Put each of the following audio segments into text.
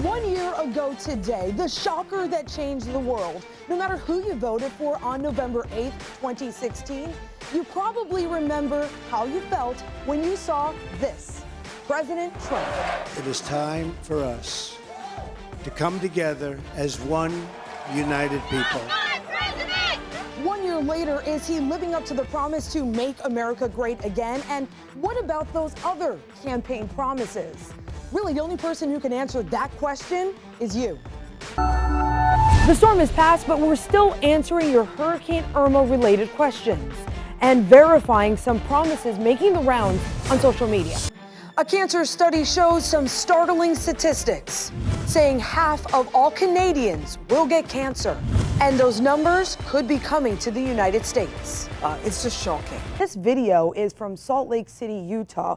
1 year ago today, the shocker that changed the world. No matter who you voted for on November 8th, 2016, you probably remember how you felt when you saw this. President Trump. It is time for us to come together as one united people. 1 year later, is he living up to the promise to make America great again? And what about those other campaign promises? Really, the only person who can answer that question is you. The storm has passed, but we're still answering your Hurricane Irma related questions and verifying some promises making the rounds on social media. A cancer study shows some startling statistics, saying half of all Canadians will get cancer. And those numbers could be coming to the United States. It's just shocking. This video is from Salt Lake City, Utah.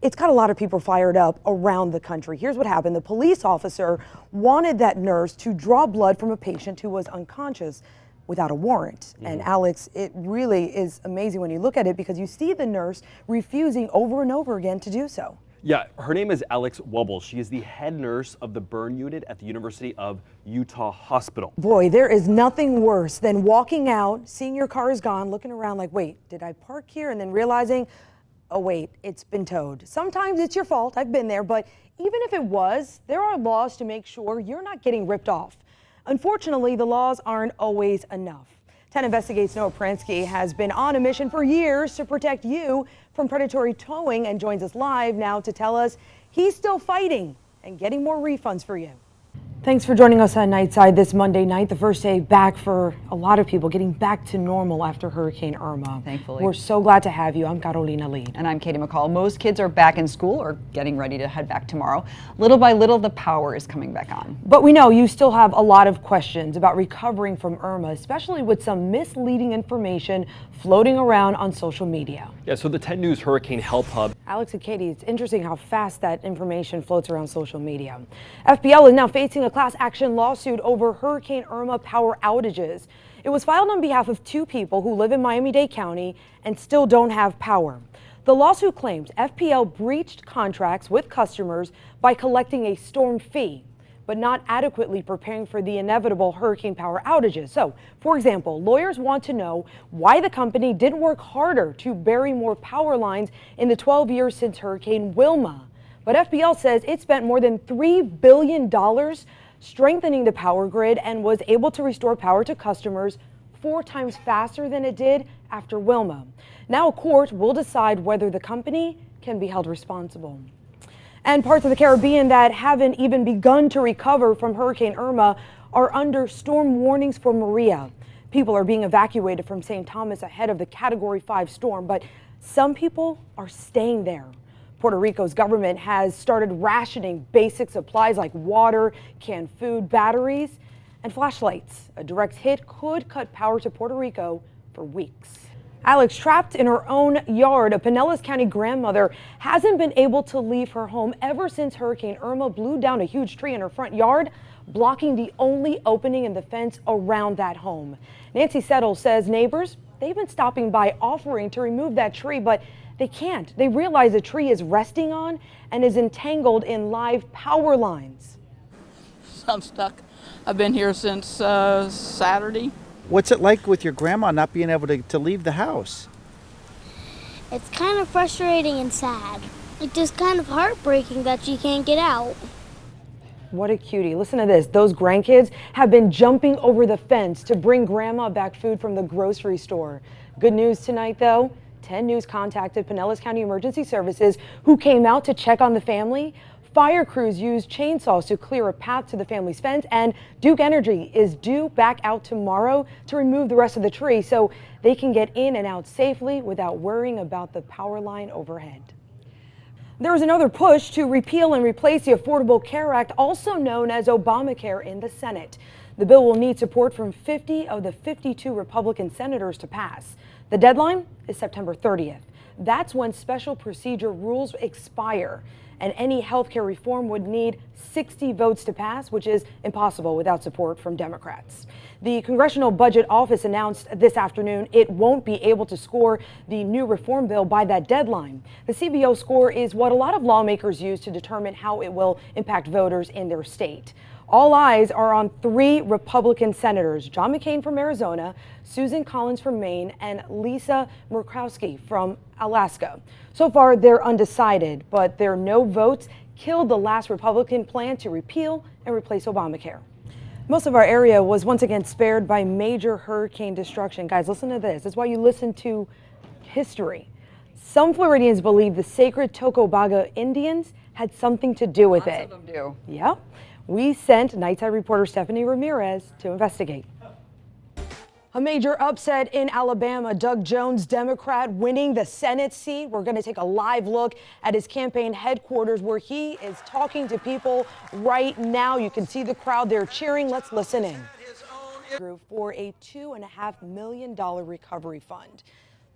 It's got a lot of people fired up around the country. Here's what happened. The police officer wanted that nurse to draw blood from a patient who was unconscious without a warrant. And Alex, it really is amazing when you look at it because you see the nurse refusing over and over again to do so. Yeah, her name is Alex Wubble. She is the head nurse of the burn unit at the University of Utah Hospital. Boy, there is nothing worse than walking out, seeing your car is gone, looking around like, wait, did I park here? And then realizing, oh wait, it's been towed. Sometimes it's your fault, I've been there, but even if it was, there are laws to make sure you're not getting ripped off. Unfortunately, the laws aren't always enough. 10 Investigates Noah Pransky has been on a mission for years to protect you from predatory towing and joins us live now to tell us he's still fighting and getting more refunds for you. Thanks for joining us on Nightside this Monday night, the first day back for a lot of people, getting back to normal after Hurricane Irma. Thankfully. We're so glad to have you. I'm Carolina Leid. And I'm Katie McCall. Most kids are back in school or getting ready to head back tomorrow. Little by little, the power is coming back on. But we know you still have a lot of questions about recovering from Irma, especially with some misleading information floating around on social media. Yeah, so the 10 News Hurricane Help Hub. Alex and Katie, it's interesting how fast that information floats around social media. FPL is now facing a class action lawsuit over Hurricane Irma power outages. It was filed on behalf of two people who live in Miami-Dade County and still don't have power. The lawsuit claims FPL breached contracts with customers by collecting a storm fee, but not adequately preparing for the inevitable hurricane power outages. So, for example, lawyers want to know why the company didn't work harder to bury more power lines in the 12 years since Hurricane Wilma. But FPL says it spent more than $3 billion strengthening the power grid and was able to restore power to customers 4 times faster than it did after Wilma. Now a court will decide whether the company can be held responsible. And parts of the Caribbean that haven't even begun to recover from Hurricane Irma are under storm warnings for Maria. People are being evacuated from St. Thomas ahead of the Category 5 storm, but some people are staying there. Puerto Rico's government has started rationing basic supplies like water, canned food, batteries, and flashlights. A direct hit could cut power to Puerto Rico for weeks. Alex, trapped in her own yard, a Pinellas County grandmother hasn't been able to leave her home ever since Hurricane Irma blew down a huge tree in her front yard, blocking the only opening in the fence around that home. Nancy Settle says neighbors, they've been stopping by offering to remove that tree, but they can't. They realize the tree is resting on and is entangled in live power lines. I'm stuck. I've been here since Saturday. What's it like with your grandma not being able to leave the house? It's kind of frustrating and sad. It's just kind of heartbreaking that she can't get out. What a cutie. Listen to this. Those grandkids have been jumping over the fence to bring grandma back food from the grocery store. Good news tonight, though. 10 News contacted Pinellas County Emergency Services, who came out to check on the family. Fire crews used chainsaws to clear a path to the family's fence, and Duke Energy is due back out tomorrow to remove the rest of the tree so they can get in and out safely without worrying about the power line overhead. There is another push to repeal and replace the Affordable Care Act, also known as Obamacare, in the Senate. The bill will need support from 50 of the 52 Republican senators to pass. The deadline is September 30th. That's when special procedure rules expire. and any health care reform would need 60 votes to pass, which is impossible without support from Democrats. The Congressional Budget Office announced this afternoon it won't be able to score the new reform bill by that deadline. The CBO score is what a lot of lawmakers use to determine how it will impact voters in their state. All eyes are on 3 Republican senators, John McCain from Arizona, Susan Collins from Maine, and Lisa Murkowski from Alaska. So far, they're undecided, but their no votes killed the last Republican plan to repeal and replace Obamacare. Most of our area was once again spared by major hurricane destruction. Guys, listen to this. That's why you listen to history. Some Floridians believe the sacred Tocobaga Indians had something to do with it. Lots of them do. Yep. We sent Nightside reporter Stephanie Ramirez to investigate. A major upset in Alabama. Doug Jones, Democrat, winning the Senate seat. We're going to take a live look at his campaign headquarters where he is talking to people right now. You can see the crowd there cheering. Let's listen in. For a $2.5 million recovery fund.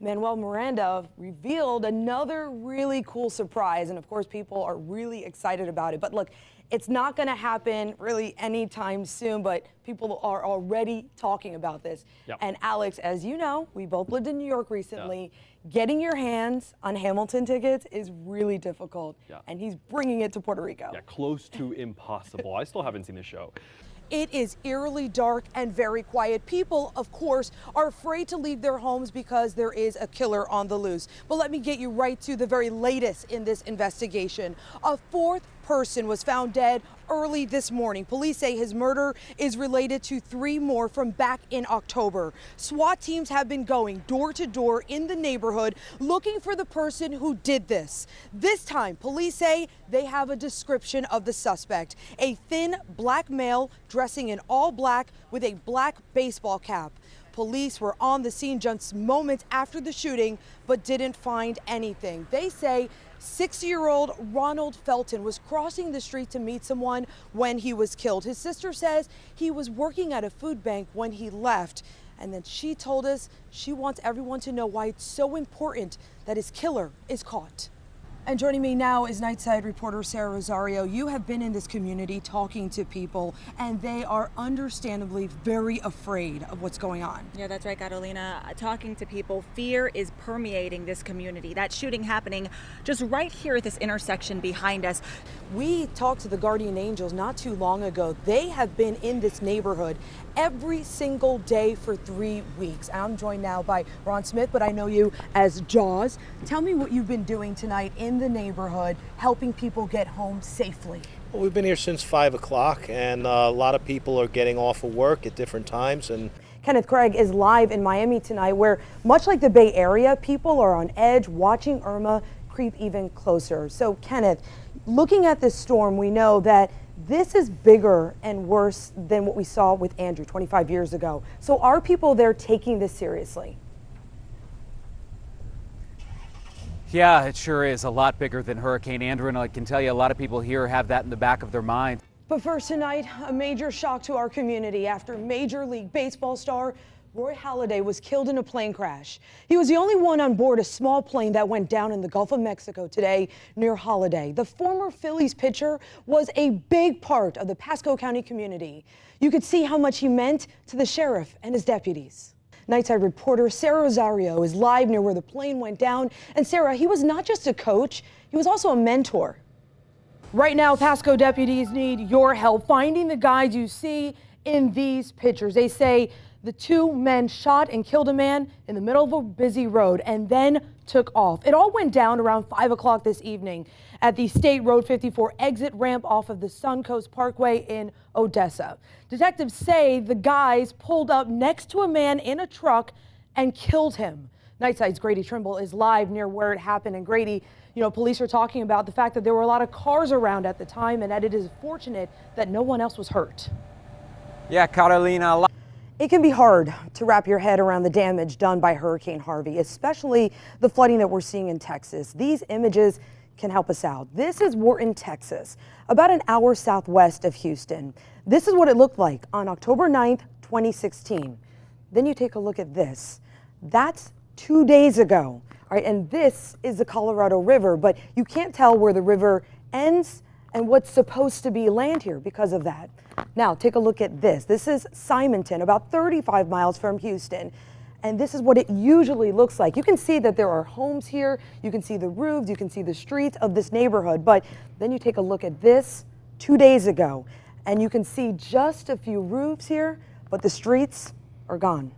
Manuel Miranda revealed another really cool surprise. And of course, people are really excited about it. But look, it's not going to happen really anytime soon, but people are already talking about this. Yep. And Alex, as you know, we both lived in New York recently. Getting your hands on Hamilton tickets is really difficult. And he's bringing it to Puerto Rico. Yeah, close to impossible. I still haven't seen the show. It is eerily dark and very quiet. People, of course, are afraid to leave their homes because there is a killer on the loose. But let me get you right to the very latest in this investigation. A 4th person was found dead early this morning. Police say his murder is related to 3 more from back in October. SWAT teams have been going door to door in the neighborhood looking for the person who did this. This time, police say they have a description of the suspect, a thin black male dressing in all black with a black baseball cap. Police were on the scene just moments after the shooting, but didn't find anything. They say 60-year-old Ronald Felton was crossing the street to meet someone when he was killed. His sister says he was working at a food bank when he left. And then she told us she wants everyone to know why it's so important that his killer is caught. And joining me now is Nightside reporter Sarah Rosario. You have been in this community talking to people, and they are understandably very afraid of what's going on. Yeah, that's right, Catalina. Talking to people, fear is permeating this community. That shooting happening just right here at this intersection behind us. We talked to the Guardian Angels not too long ago. They have been in this neighborhood every single day for 3 weeks. I'm joined now by Ron Smith, but I know you as Jaws. Tell me what you've been doing tonight in the neighborhood, helping people get home safely. Well, we've been here since 5 o'clock, and a lot of people are getting off of work at different times. And Kenneth Craig is live in Miami tonight, where much like the Bay Area, people are on edge watching Irma creep even closer. So Kenneth, looking at this storm, we know that this is bigger and worse than what we saw with Andrew 25 years ago. So are people there taking this seriously? Yeah, it sure is a lot bigger than Hurricane Andrew, and I can tell you a lot of people here have that in the back of their mind. But first tonight, a major shock to our community after Major League Baseball star Roy Halladay was killed in a plane crash. He was the only one on board a small plane that went down in the Gulf of Mexico today near Holiday. The former Phillies pitcher was a big part of the Pasco County community. You could see how much he meant to the sheriff and his deputies. Nightside reporter Sarah Rosario is live near where the plane went down. And Sarah, he was not just a coach, he was also a mentor. Right now, Pasco deputies need your help finding the guys you see in these pictures. They say the 2 men shot and killed a man in the middle of a busy road and then took off. It all went down around 5 o'clock this evening at the State Road 54 exit ramp off of the Suncoast Parkway in Odessa. Detectives say the guys pulled up next to a man in a truck and killed him. Nightside's Grady Trimble is live near where it happened. And Grady, you know, police are talking about the fact that there were a lot of cars around at the time and that it is fortunate that no one else was hurt. Yeah, Carolina. It can be hard to wrap your head around the damage done by Hurricane Harvey, especially the flooding that we're seeing in Texas. These images can help us out. This is Wharton, Texas, about an hour southwest of Houston. This is what it looked like on October 9th, 2016. Then you take a look at this. That's 2 days ago. All right, and this is the Colorado River, but you can't tell where the river ends and what's supposed to be land here because of that. Now, take a look at this. This is Simonton, about 35 miles from Houston. And this is what it usually looks like. You can see that there are homes here. You can see the roofs. You can see the streets of this neighborhood. But then you take a look at this 2 days ago, and you can see just a few roofs here, but the streets are gone.